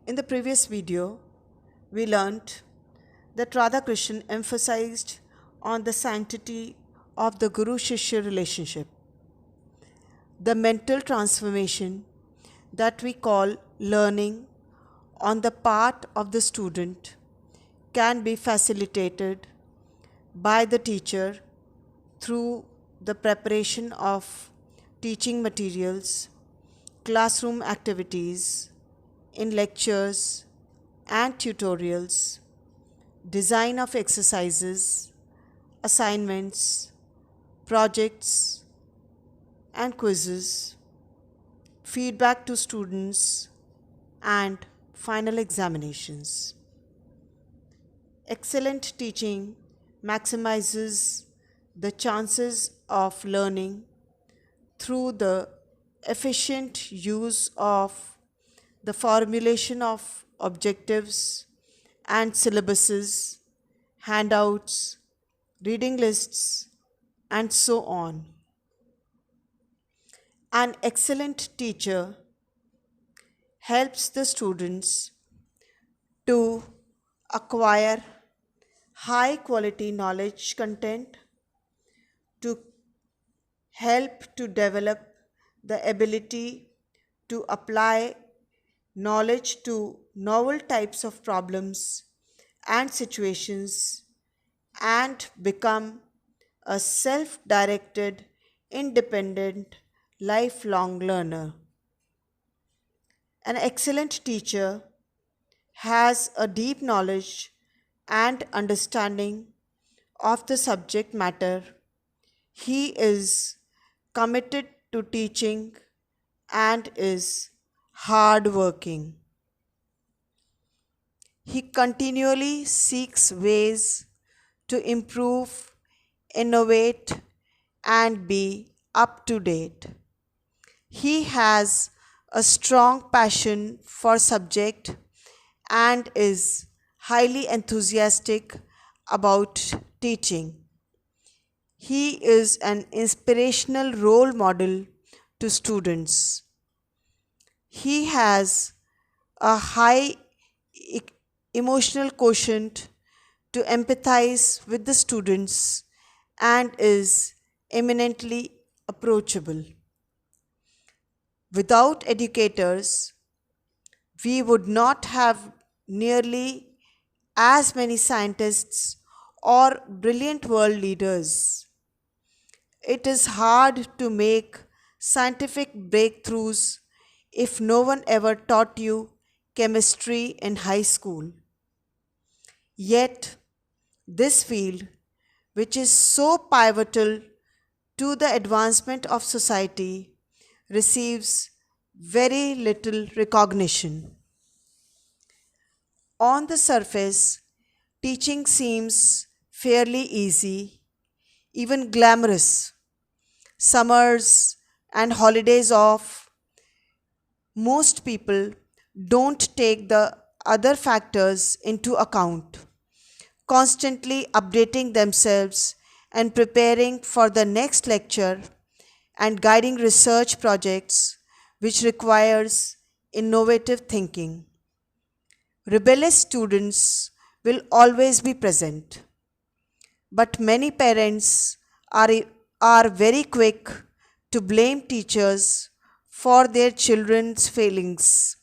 In the previous video, we learnt that Radhakrishnan emphasized on the sanctity of the Guru-Shishya relationship. The mental transformation that we call learning on the part of the student can be facilitated by the teacher through the preparation of teaching materials, classroom activities, in lectures and tutorials, design of exercises, assignments, projects and quizzes, feedback to students, and final examinations. Excellent teaching maximizes the chances of learning through the efficient use of the formulation of objectives and syllabuses, handouts, reading lists, and so on. An excellent teacher helps the students to acquire high quality knowledge content, to help to develop the ability to apply knowledge to novel types of problems and situations, and become a self-directed, independent, lifelong learner. An excellent teacher has a deep knowledge and understanding of the subject matter. He is committed to teaching and is hardworking. He continually seeks ways to improve, innovate, and be up to date. He has a strong passion for subject and is highly enthusiastic about teaching. He is an inspirational role model to students. He has a high e- emotional quotient to empathize with the students and is eminently approachable. Without educators, we would not have nearly as many scientists or brilliant world leaders. It is hard to make scientific breakthroughs if no one ever taught you chemistry in high school. Yet, this field, which is so pivotal to the advancement of society, receives very little recognition. On the surface, teaching seems fairly easy, even glamorous. Summers and holidays off, most people don't take the other factors into account, constantly updating themselves and preparing for the next lecture and guiding research projects which requires innovative thinking. Rebellious students will always be present, but many parents are, are very quick to blame teachers for their children's failings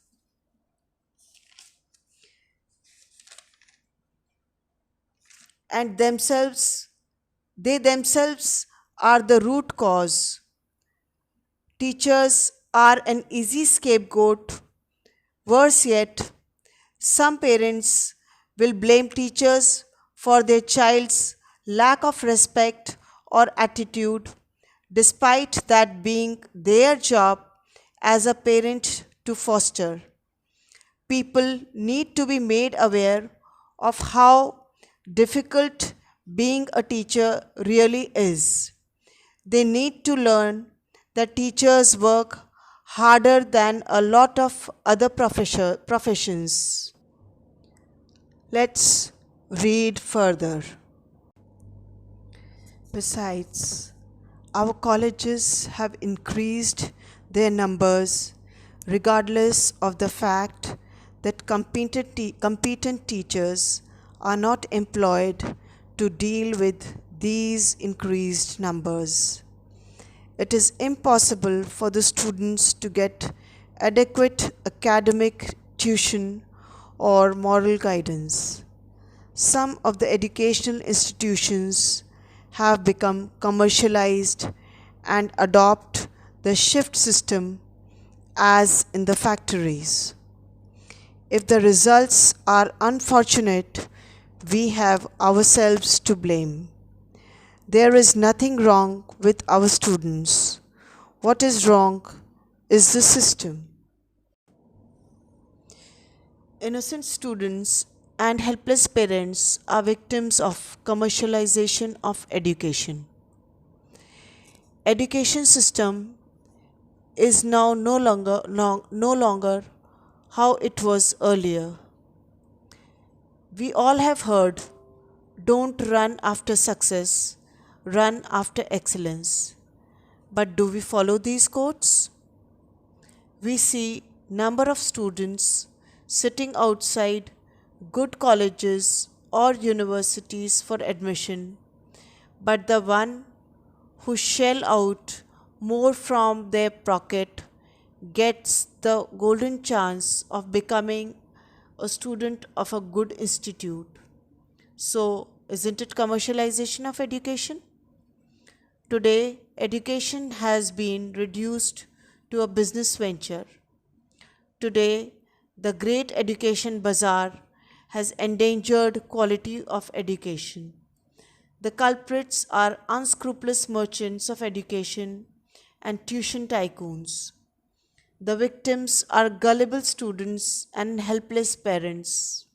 and themselves are the root cause. Teachers are an easy scapegoat. Worse yet, some parents will blame teachers for their child's lack of respect or attitude, despite that being their job as a parent to foster. People need to be made aware of how difficult being a teacher really is. They need to learn that teachers work harder than a lot of other professions. Let's read further. Besides, our colleges have increased their numbers regardless of the fact that competent teachers are not employed to deal with these increased numbers. It is impossible for the students to get adequate academic tuition or moral guidance. Some of the educational institutions have become commercialized and adopt the shift system as in the factories. If the results are unfortunate, we have ourselves to blame. There is nothing wrong with our students. What is wrong is the system. Innocent students and helpless parents are victims of commercialization of education. Education system is now no longer how it was earlier. We all have heard, don't run after success, run after excellence. But do we follow these quotes? We see number of students sitting outside good colleges or universities for admission, but the one who shell out more from their pocket gets the golden chance of becoming a student of a good institute. So, isn't it commercialization of education? Today, education has been reduced to a business venture. Today, the great education bazaar has endangered quality of education. The culprits are unscrupulous merchants of education and tuition tycoons. The victims are gullible students and helpless parents.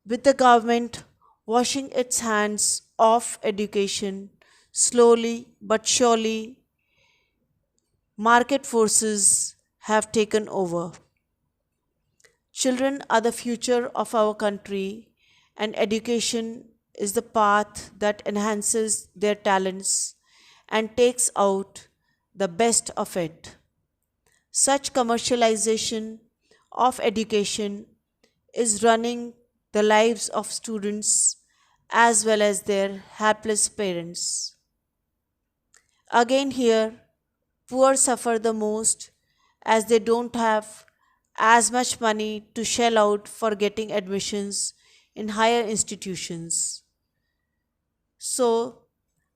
With the government washing its hands off education, slowly but surely, market forces have taken over. Children are the future of our country, and education is the path that enhances their talents and takes out the best of it. Such commercialization of education is running the lives of students as well as their helpless parents. Again, here, poor suffer the most as they don't have as much money to shell out for getting admissions in higher institutions. So,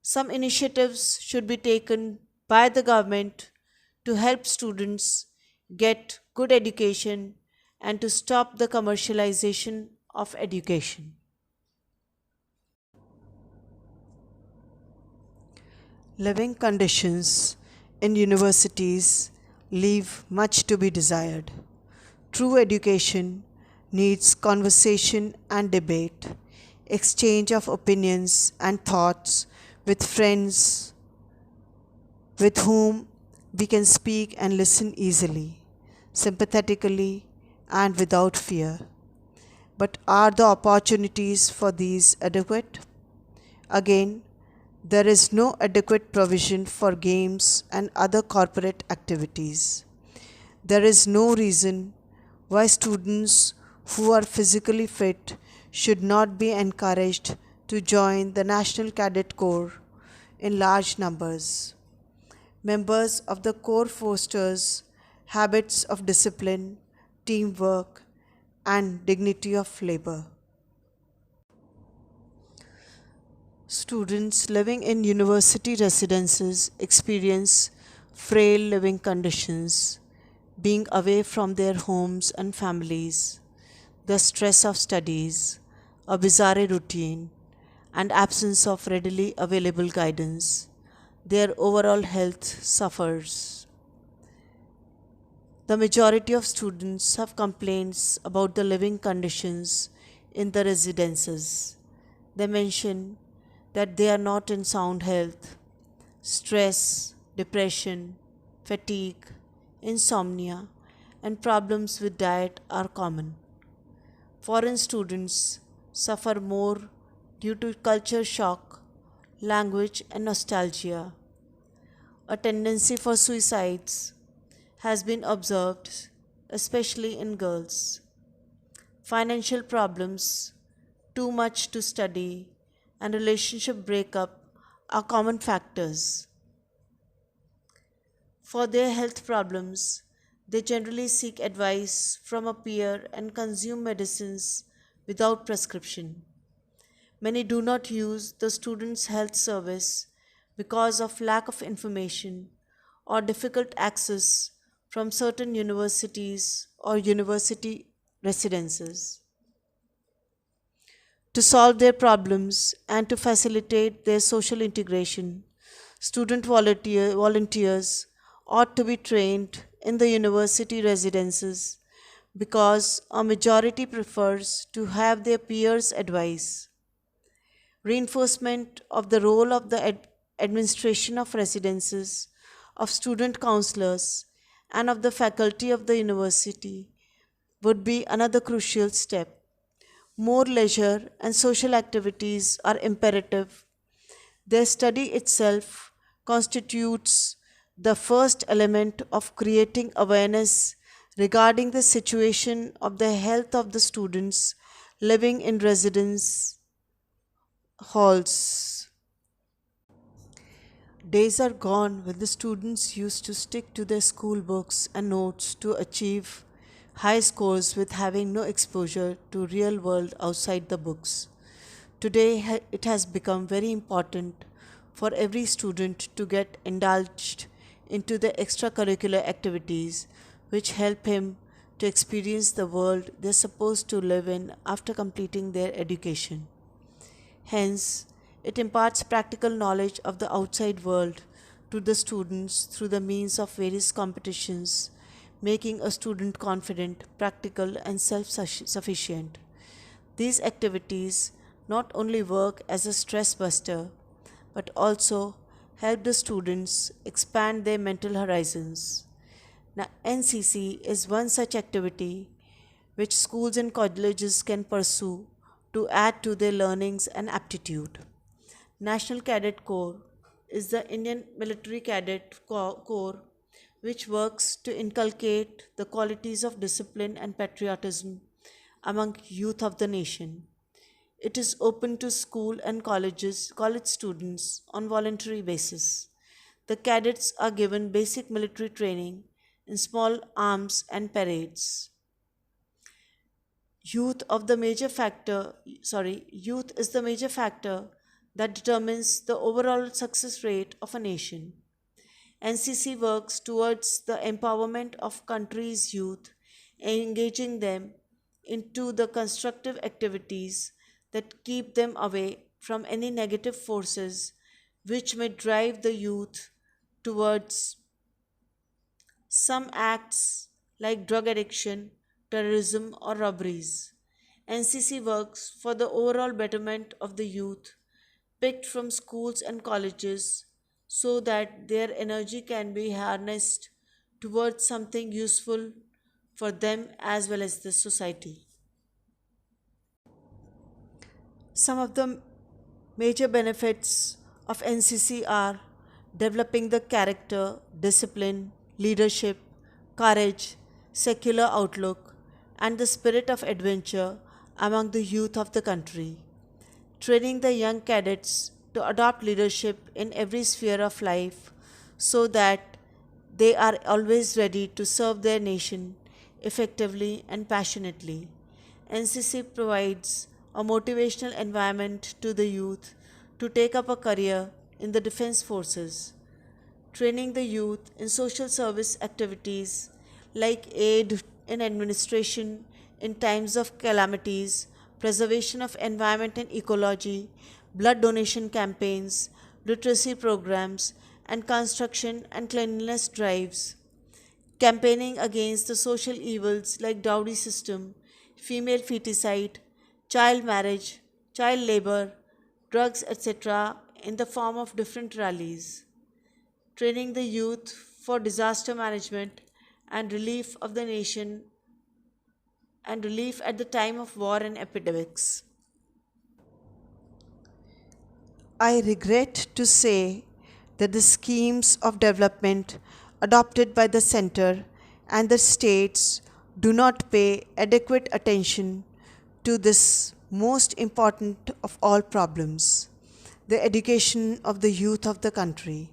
some initiatives should be taken by the government to help students get good education and to stop the commercialization of education. Living conditions in universities leave much to be desired. True education needs conversation and debate, exchange of opinions and thoughts with friends with whom we can speak and listen easily, sympathetically, and without fear. But are the opportunities for these adequate? Again, there is no adequate provision for games and other corporate activities. There is no reason why students who are physically fit should not be encouraged to join the National Cadet Corps in large numbers. Members of the Corps fosters habits of discipline, teamwork, and dignity of labor. Students living in university residences experience frail living conditions, being away from their homes and families, the stress of studies, a bizarre routine, and absence of readily available guidance. Their overall health suffers. The majority of students have complaints about the living conditions in the residences. They mention that they are not in sound health. Stress, depression, fatigue, insomnia, and problems with diet are common. Foreign students suffer more due to culture shock, language, and nostalgia. A tendency for suicides has been observed especially in girls. Financial problems, too much to study, and relationship breakup are common factors. For their health problems, they generally seek advice from a peer and consume medicines without prescription. Many do not use the student's health service because of lack of information or difficult access from certain universities or university residences. To solve their problems and to facilitate their social integration, volunteers ought to be trained in the university residences because a majority prefers to have their peers' advice. Reinforcement of the role of the administration of residences, of student counselors, and of the faculty of the university would be another crucial step. More leisure and social activities are imperative. Their study itself constitutes the first element of creating awareness regarding the situation of the health of the students living in residence halls. Days are gone when the students used to stick to their school books and notes to achieve high scores with having no exposure to real world outside the books. Today it has become very important for every student to get indulged into the extracurricular activities which help him to experience the world they're supposed to live in after completing their education. Hence, it imparts practical knowledge of the outside world to the students through the means of various competitions, making a student confident, practical, and self sufficient. These activities not only work as a stress buster but also help the students expand their mental horizons. Now, NCC is one such activity which schools and colleges can pursue to add to their learnings and aptitude. National Cadet Corps is the Indian Military Corps which works to inculcate the qualities of discipline and patriotism among youth of the nation. It is open to school and college students on voluntary basis. The cadets are given basic military training in small arms and parades. Youth is the major factor that determines the overall success rate of a nation. NCC works towards the empowerment of country's youth, engaging them into the constructive activities that keep them away from any negative forces which may drive the youth towards some acts like drug addiction, terrorism, or robberies. NCC works for the overall betterment of the youth picked from schools and colleges so that their energy can be harnessed towards something useful for them as well as the society. Some of the major benefits of NCC are developing the character, discipline, leadership, courage, secular outlook, and the spirit of adventure among the youth of the country. Training the young cadets to adopt leadership in every sphere of life so that they are always ready to serve their nation effectively and passionately. NCC provides a motivational environment to the youth to take up a career in the defense forces. Training the youth in social service activities like aid in administration in times of calamities, preservation of environment and ecology, blood donation campaigns, literacy programs, and construction and cleanliness drives. Campaigning against the social evils like dowry system, female feticide, child marriage, child labor, drugs, etc., in the form of different rallies. Training the youth for disaster management and relief of the nation and relief at the time of war and epidemics. I regret to say that the schemes of development adopted by the center and the states do not pay adequate attention to this most important of all problems, the education of the youth of the country.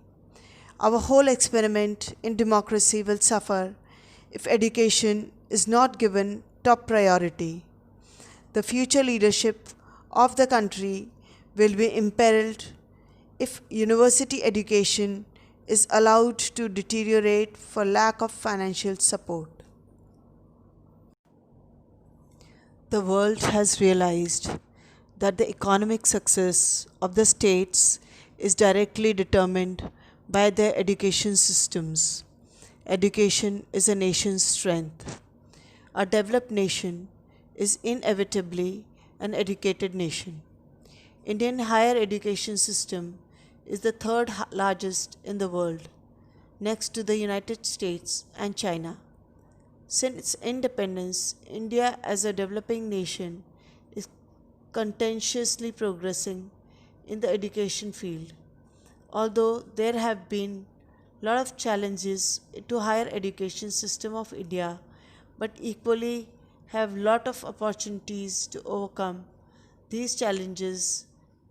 Our whole experiment in democracy will suffer if education is not given top priority. The future leadership of the country will be imperiled if university education is allowed to deteriorate for lack of financial support. The world has realized that the economic success of the states is directly determined by their education systems. Education is a nation's strength. A developed nation is inevitably an educated nation. Indian higher education system is the third largest in the world, next to the United States and China. Since its independence, India as a developing nation is contentiously progressing in the education field. Although there have been a lot of challenges to higher education system of India, but equally have lot of opportunities to overcome these challenges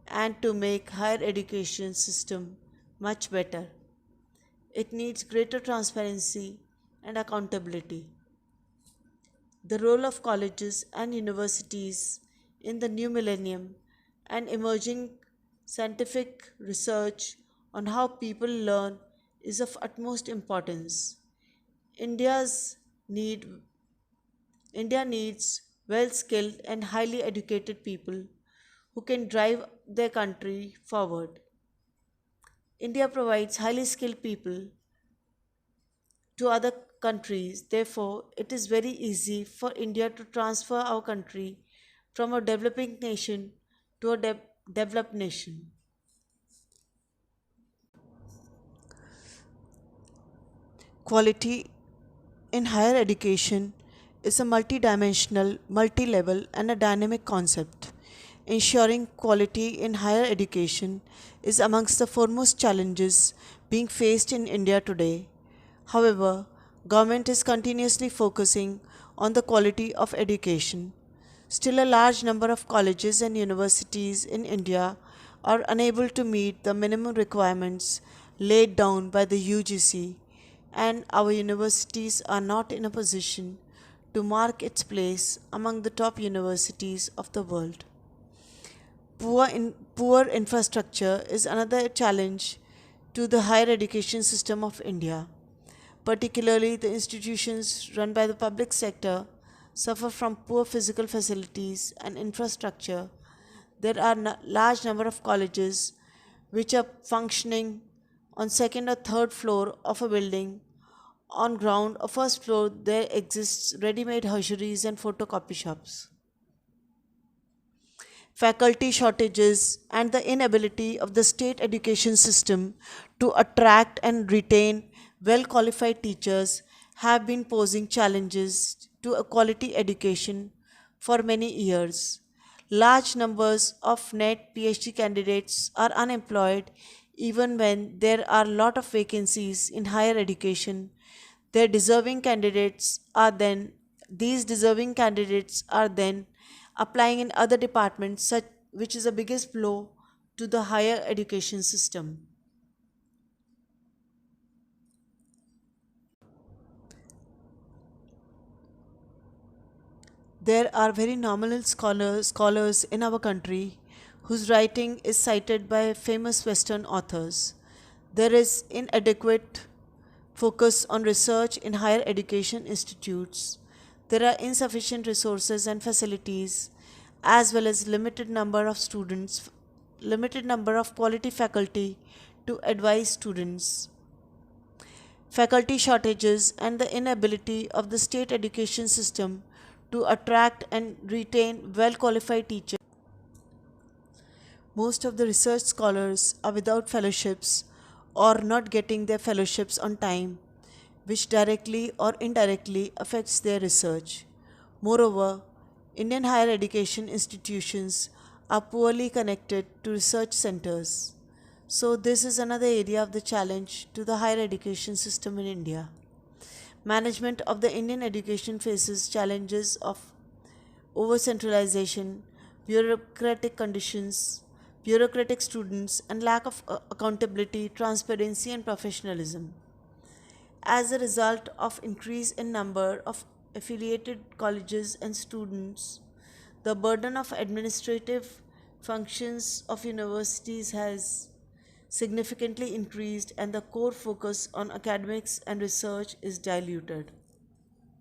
and to make higher education system much better. It needs greater transparency and accountability. The role of colleges and universities in the new millennium and emerging scientific research on how people learn is of utmost importance. India's need India needs well skilled and highly educated people who can drive their country forward. India provides highly skilled people to other countries. Therefore, it is very easy for India to transfer our country from a developing nation to a developed nation. Quality in higher education is a multidimensional, multi level, and a dynamic concept. Ensuring quality in higher education is amongst the foremost challenges being faced in India today. However, government is continuously focusing on the quality of education. Still, a large number of colleges and universities in India are unable to meet the minimum requirements laid down by the UGC, and our universities are not in a position to mark its place among the top universities of the world. Poor infrastructure is another challenge to the higher education system of India. Particularly, the institutions run by the public sector suffer from poor physical facilities and infrastructure. There are large number of colleges which are functioning on second or third floor of a building. On ground or first floor, there exists ready-made hosieries and photocopy shops. Faculty shortages and the inability of the state education system to attract and retain well qualified teachers have been posing challenges to a quality education for many years. Large numbers of NET PhD candidates are unemployed even when there are a lot of vacancies in higher education. Their deserving candidates are then these deserving candidates are then applying in other departments, such which is the biggest blow to the higher education system. There are very nominal scholars in our country whose writing is cited by famous Western authors. There is inadequate focus on research in higher education institutes. There are insufficient resources and facilities, as well as limited number of students, limited number of quality faculty to advise students. Faculty shortages and the inability of the state education system to attract and retain well qualified teachers. Most of the research scholars are without fellowships or not getting their fellowships on time, which directly or indirectly affects their research. Moreover, Indian higher education institutions are poorly connected to research centers. So, this is another area of the challenge to the higher education system in India. Management of the Indian education faces challenges of over centralization, bureaucratic conditions, bureaucratic students, and lack of accountability, transparency, and professionalism. As a result of increase in number of affiliated colleges and students, the burden of administrative functions of universities has significantly increased and the core focus on academics and research is diluted.